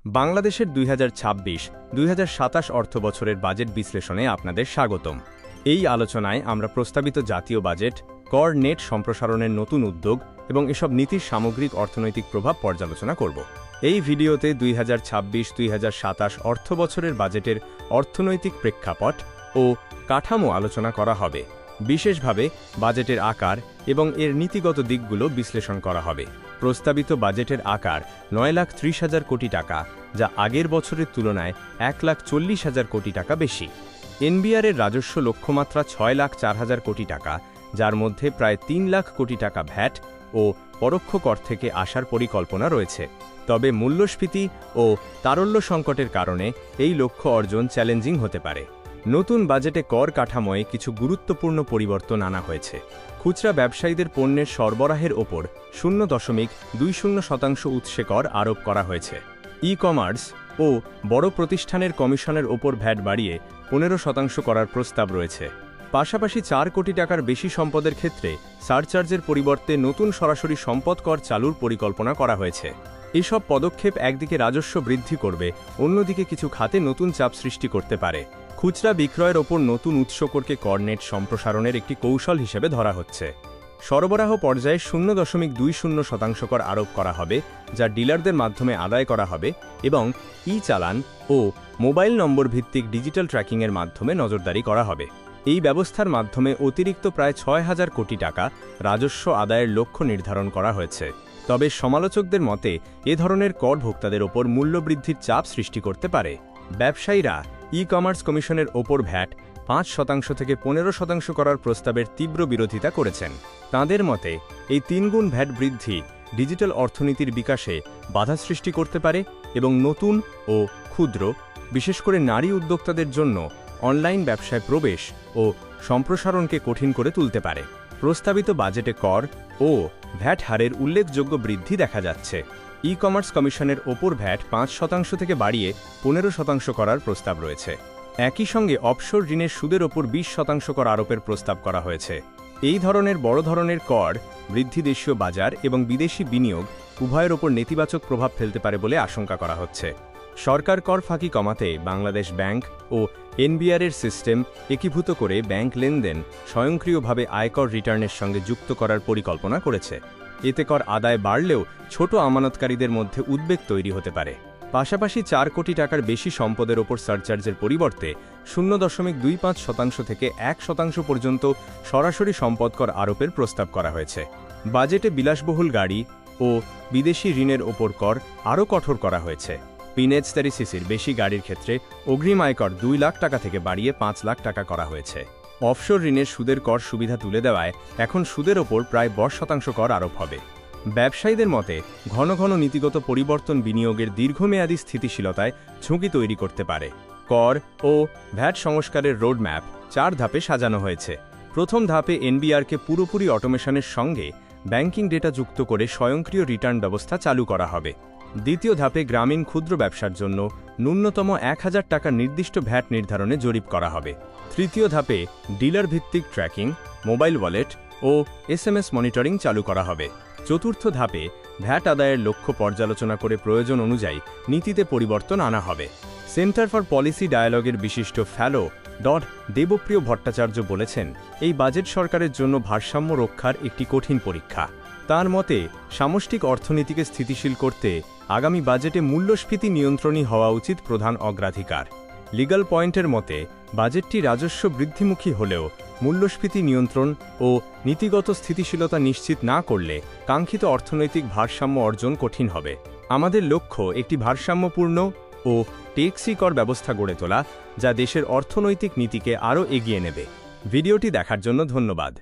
বাংলাদেশের 2026-2027 অর্থবছরের বাজেট বিশ্লেষণে আপনাদের স্বাগতম। এই আলোচনায় আমরা প্রস্তাবিত জাতীয় বাজেট, কর নেট সম্প্রসারণের নতুন উদ্যোগ এবং এসব নীতির সামগ্রিক অর্থনৈতিক প্রভাব পর্যালোচনা করব। এই ভিডিওতে 2026-2027 অর্থবছরের বাজেটের অর্থনৈতিক প্রেক্ষাপট ও কাঠামো আলোচনা করা হবে। বিশেষভাবে বাজেটের আকার এবং এর নীতিগত দিকগুলো বিশ্লেষণ করা হবে। প্রস্তাবিত বাজেটের আকার 9,30,000 কোটি টাকা, যা আগের বছরের তুলনায় 1,40,000 কোটি টাকা বেশি। এনবিআরের রাজস্ব লক্ষ্যমাত্রা 6,04,000 কোটি টাকা, যার মধ্যে প্রায় 3 লাখ কোটি টাকা ভ্যাট ও পরোক্ষ কর থেকে আসার পরিকল্পনা রয়েছে। তবে মূল্যস্ফীতি ও তারল্য সংকটের কারণে এই লক্ষ্য অর্জন চ্যালেঞ্জিং হতে পারে। নতুন বাজেটে কর কাঠামোয় কিছু গুরুত্বপূর্ণ পরিবর্তন আনা হয়েছে। খুচরা ব্যবসায়ীদের পণ্যের সরবরাহের ওপর 0.20% উৎসে কর আরোপ করা হয়েছে। ই-কমার্স ও বড় প্রতিষ্ঠানের কমিশনের ওপর ভ্যাট বাড়িয়ে 15% করার প্রস্তাব রয়েছে। পাশাপাশি 4 কোটি টাকার বেশি সম্পদের ক্ষেত্রে সারচার্জের পরিবর্তে নতুন সরাসরি সম্পদ কর চালুর পরিকল্পনা করা হয়েছে। এসব পদক্ষেপ একদিকে রাজস্ব বৃদ্ধি করবে, অন্যদিকে কিছু খাতে নতুন চাপ সৃষ্টি করতে পারে। খুচরা বিক্রয়ের ওপর নতুন উৎস করকে কর নেট সম্প্রসারণের একটি কৌশল হিসেবে ধরা হচ্ছে। সরবরাহ পর্যায়ে 0.20% কর আরোপ করা হবে, যা ডিলারদের মাধ্যমে আদায় করা হবে এবং ই-চালান ও মোবাইল নম্বর ভিত্তিক ডিজিটাল ট্র্যাকিংয়ের মাধ্যমে নজরদারি করা হবে। এই ব্যবস্থার মাধ্যমে অতিরিক্ত প্রায় 6,000 কোটি টাকা রাজস্ব আদায়ের লক্ষ্য নির্ধারণ করা হয়েছে। তবে সমালোচকদের মতে এ ধরনের কর ভোক্তাদের ওপর মূল্যবৃদ্ধির চাপ সৃষ্টি করতে পারে। ব্যবসায়ীরা ই-কমার্স কমিশনের ওপর ভ্যাট 5% থেকে 15% করার প্রস্তাবের তীব্র বিরোধিতা করেছেন। তাঁদের মতে এই 3 গুণ ভ্যাট বৃদ্ধি ডিজিটাল অর্থনীতির বিকাশে বাধা সৃষ্টি করতে পারে এবং নতুন ও ক্ষুদ্র, বিশেষ করে নারী উদ্যোক্তাদের জন্য অনলাইন ব্যবসায় প্রবেশ ও সম্প্রসারণকে কঠিন করে তুলতে পারে। প্রস্তাবিত বাজেটে কর ও ভ্যাট হারের উল্লেখযোগ্য বৃদ্ধি দেখা যাচ্ছে। ই-কমার্স কমিশনের ওপর ভ্যাট 5% থেকে বাড়িয়ে 15% করার প্রস্তাব রয়েছে। একই সঙ্গে অফশোর ঋণের সুদের ওপর 20% কর আরোপের প্রস্তাব করা হয়েছে। এই ধরনের বড় ধরনের কর বৃদ্ধি দেশীয় বাজার এবং বিদেশি বিনিয়োগ উভয়ের ওপর নেতিবাচক প্রভাব ফেলতে পারে বলে আশঙ্কা করা হচ্ছে। সরকার কর ফাঁকি কমাতে বাংলাদেশ ব্যাংক ও এনবিআরের সিস্টেম একীভূত করে ব্যাংক লেনদেন স্বয়ংক্রিয়ভাবে আয়কর রিটার্নের সঙ্গে যুক্ত করার পরিকল্পনা করেছে। এতে কর আদায় বাড়লেও ছোট আমানতকারীদের মধ্যে উদ্বেগ তৈরি হতে পারে। পাশাপাশি 4 কোটি টাকার বেশি সম্পদের ওপর সারচার্জের পরিবর্তে 0.25% থেকে 1% পর্যন্ত সরাসরি সম্পদ কর আরোপের প্রস্তাব করা হয়েছে। বাজেটে বিলাসবহুল গাড়ি ও বিদেশি ঋণের ওপর কর আরও কঠোর করা হয়েছে। পিনেজতারি সিসির বেশি গাড়ির ক্ষেত্রে অগ্রিম আয়কর 2 লাখ টাকা থেকে বাড়িয়ে 5 লাখ টাকা করা হয়েছে। অফশোর ঋণের সুদের কর সুবিধা তুলে দেওয়ায় এখন সুদের ওপর প্রায় 10% কর আরোপ হবে। ব্যবসায়ীদের মতে ঘন ঘন নীতিগত পরিবর্তন বিনিয়োগের দীর্ঘমেয়াদী স্থিতিশীলতায় ঝুঁকি তৈরি করতে পারে। কর ও ভ্যাট সংস্কারের রোডম্যাপ 4 ধাপে সাজানো হয়েছে। প্রথম ধাপে এনবিআরকে পুরোপুরি অটোমেশনের সঙ্গে ব্যাংকিং ডেটা যুক্ত করে স্বয়ংক্রিয় রিটার্ন ব্যবস্থা চালু করা হবে। দ্বিতীয় ধাপে গ্রামীণ ক্ষুদ্র ব্যবসার জন্য ন্যূনতম 1,000 টাকা নির্দিষ্ট ভ্যাট নির্ধারণে জরিপ করা হবে। তৃতীয় ধাপে ডিলার ভিত্তিক ট্র্যাকিং, মোবাইল ওয়ালেট ও SMS মনিটরিং চালু করা হবে। চতুর্থ ধাপে ভ্যাট আদায়ের লক্ষ্য পর্যালোচনা করে প্রয়োজন অনুযায়ী নীতিতে পরিবর্তন আনা হবে। সেন্টার ফর পলিসি ডায়ালগের বিশিষ্ট ফেলো দেবপ্রিয় ভট্টাচার্য বলেছেন, এই বাজেট সরকারের জন্য ভারসাম্য রক্ষার একটি কঠিন পরীক্ষা। তার মতে সামষ্টিক অর্থনীতিকে স্থিতিশীল করতে আগামী বাজেটে মূল্যস্ফীতি নিয়ন্ত্রণই হওয়া উচিত প্রধান অগ্রাধিকার। লিগ্যাল পয়েন্টের মতে বাজেটটি রাজস্ব বৃদ্ধিমুখী হলেও মূল্যস্ফীতি নিয়ন্ত্রণ ও নীতিগত স্থিতিশীলতা নিশ্চিত না করলে কাঙ্ক্ষিত অর্থনৈতিক ভারসাম্য অর্জন কঠিন হবে। আমাদের লক্ষ্য একটি ভারসাম্যপূর্ণ ও টেকসই কর ব্যবস্থা গড়ে তোলা, যা দেশের অর্থনৈতিক নীতিকে আরও এগিয়ে নেবে। ভিডিওটি দেখার জন্য ধন্যবাদ।